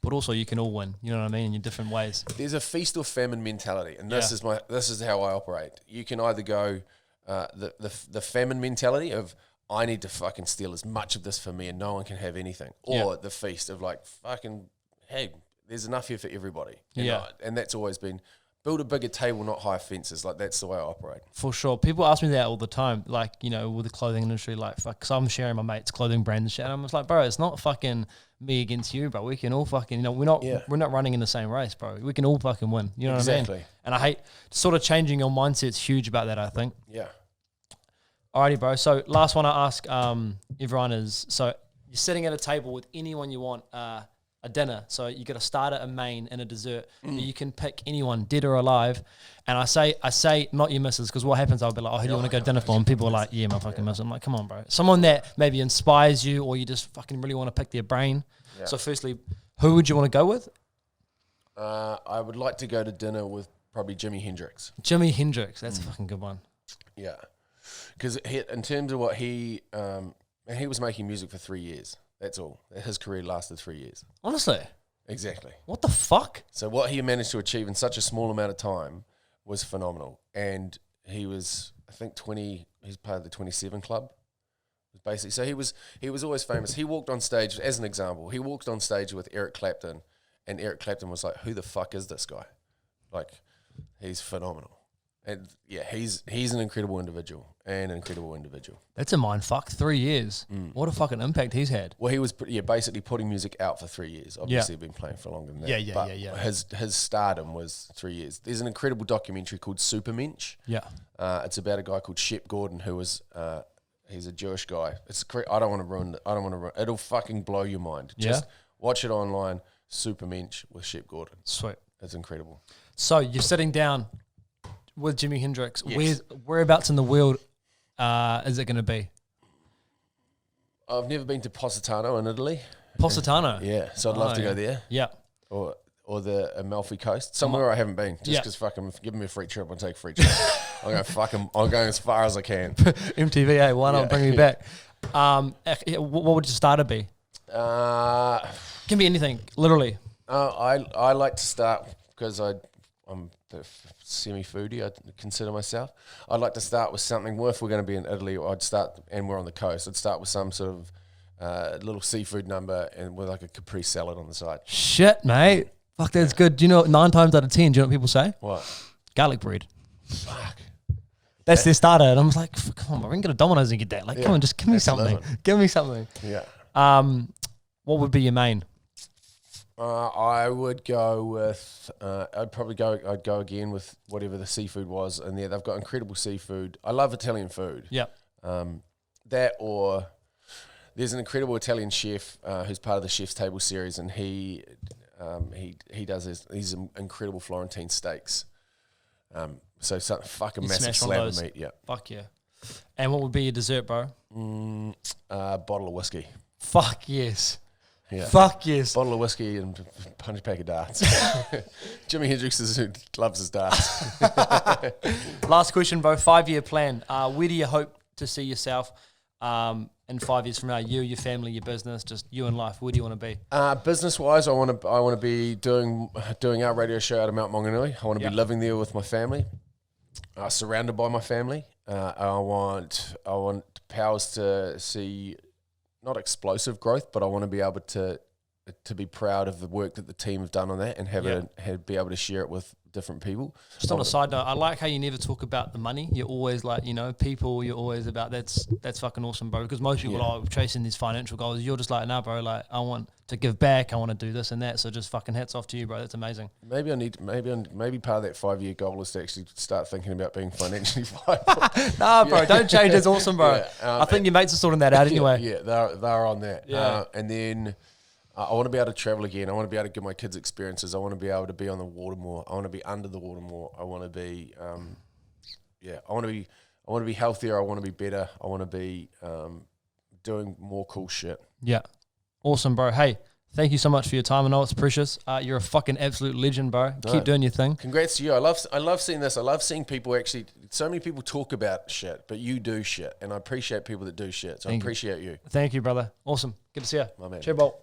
But also you can all win. You know what I mean? In different ways. There's a feast or famine mentality, and this is how I operate. You can either go the famine mentality of I need to fucking steal as much of this for me and no one can have anything, or the feast of like fucking hey, there's enough here for everybody. And that's always been build a bigger table, not higher fences. Like that's the way I operate. For sure. People ask me that all the time. Like, you know, with the clothing industry, like, fuck, because I'm sharing my mate's clothing brand and shit. And I'm just like, bro, it's not fucking me against you, bro. We can all fucking, you know, we're not running in the same race, bro. We can all fucking win. You know what I mean? And I hate sort of changing your mindset's huge about that, I think. Yeah. Alrighty, bro. So last one I ask everyone is, so you're sitting at a table with anyone you want, a dinner. So you got a starter, a main, and a dessert. You can pick anyone, dead or alive. And I say not your missus, because what happens, I'll be like, oh, who do you want to go dinner for? And people are like, yeah, my fucking missus. I'm like, come on, bro. Someone that maybe inspires you, or you just fucking really want to pick their brain. Yeah. So firstly, who would you want to go with? I would like to go to dinner with probably Jimi Hendrix. Jimi Hendrix, that's a fucking good one. Yeah. Because in terms of what he was making music for 3 years. That's all. His career lasted 3 years. Honestly? Exactly. What the fuck? So what he managed to achieve in such a small amount of time was phenomenal. And he was, I think, he's part of the 27 Club. Basically. So he was always famous. He walked on stage, as an example, he walked on stage with Eric Clapton, and Eric Clapton was like, who the fuck is this guy? Like, he's phenomenal. And yeah, he's an incredible individual. That's a mind fuck. 3 years. What a fucking impact he's had. Well, he was basically putting music out for 3 years. Obviously, been playing for longer than that. Yeah. His stardom was 3 years. There's an incredible documentary called Supermensch. Yeah. It's about a guy called Shep Gordon who was he's a Jewish guy. I don't want to ruin it. It'll fucking blow your mind. Just watch it online. Supermensch with Shep Gordon. Sweet. It's incredible. So you're sitting down with Jimi Hendrix. Yes. Whereabouts in the world is it going to be? I've never been to Positano in Italy. Positano? Yeah, so I'd love to go there. Yeah. Or the Amalfi Coast. Somewhere I haven't been. Just because fucking give me a free trip, I'll take a free trip. I'm going as far as I can. MTV, why not bring me back? What would your starter be? Can be anything, literally. I like to start because I'm semi-foodie. I consider myself. I'd like to start with something. Well, if we're going to be in Italy, I'd start, and we're on the coast. I'd start with some sort of little seafood number and with like a Capri salad on the side. Shit, mate. Fuck, that's good. Do you know 9 times out of 10? Do you know what people say? What? Garlic bread. Fuck. That's their starter. And I'm like, come on, bro, we can go to Domino's and get that. Like, come on, just give me something. Give me something. Yeah. What would be your main? I would go with. I'd go again with whatever the seafood was, and they've got incredible seafood. I love Italian food. Yeah. That or there's an incredible Italian chef who's part of the Chef's Table series, and he does these incredible Florentine steaks. So something fucking massive slab of meat. Yeah. Fuck yeah. And what would be your dessert, bro? A bottle of whiskey. Fuck yes. Yeah. Fuck yes. Bottle of whiskey and punch pack of darts. Jimi Hendrix loves his darts. Last question, bro. 5-year plan. Where do you hope to see yourself in 5 years from now? You, your family, your business, just you in life. Where do you want to be? Business wise, I want to be doing our radio show out of Mount Maunganui. I want to be living there with my family, surrounded by my family. I want Powers to see not explosive growth, but I want to be able to be proud of the work that the team have done on that and be able to share it with different people. Just on a side note, I like how you never talk about the money. You're always like, people, you're always about that's fucking awesome, bro. Because most people are chasing these financial goals. You're just like, nah, bro, like I want to give back. I want to do this and that. So just fucking hats off to you, bro. That's amazing. Maybe part of that 5-year goal is to actually start thinking about being financially viable. Nah, bro, don't change. It's awesome, bro. I think your mates are sorting that out anyway. Yeah, they're on that. Yeah. And then I want to be able to travel again. I want to be able to give my kids experiences. I want to be able to be on the water more. I want to be under the water more. I want to be, I want to be healthier. I want to be better. I want to be doing more cool shit. Yeah, awesome, bro. Hey, thank you so much for your time. I know it's precious. You're a fucking absolute legend, bro. Keep doing your thing. Congrats to you. I love seeing this. I love seeing people actually. So many people talk about shit, but you do shit, and I appreciate people that do shit. So I appreciate you. Thank you, brother. Awesome. Good to see you. My man. Cheer, Bolt.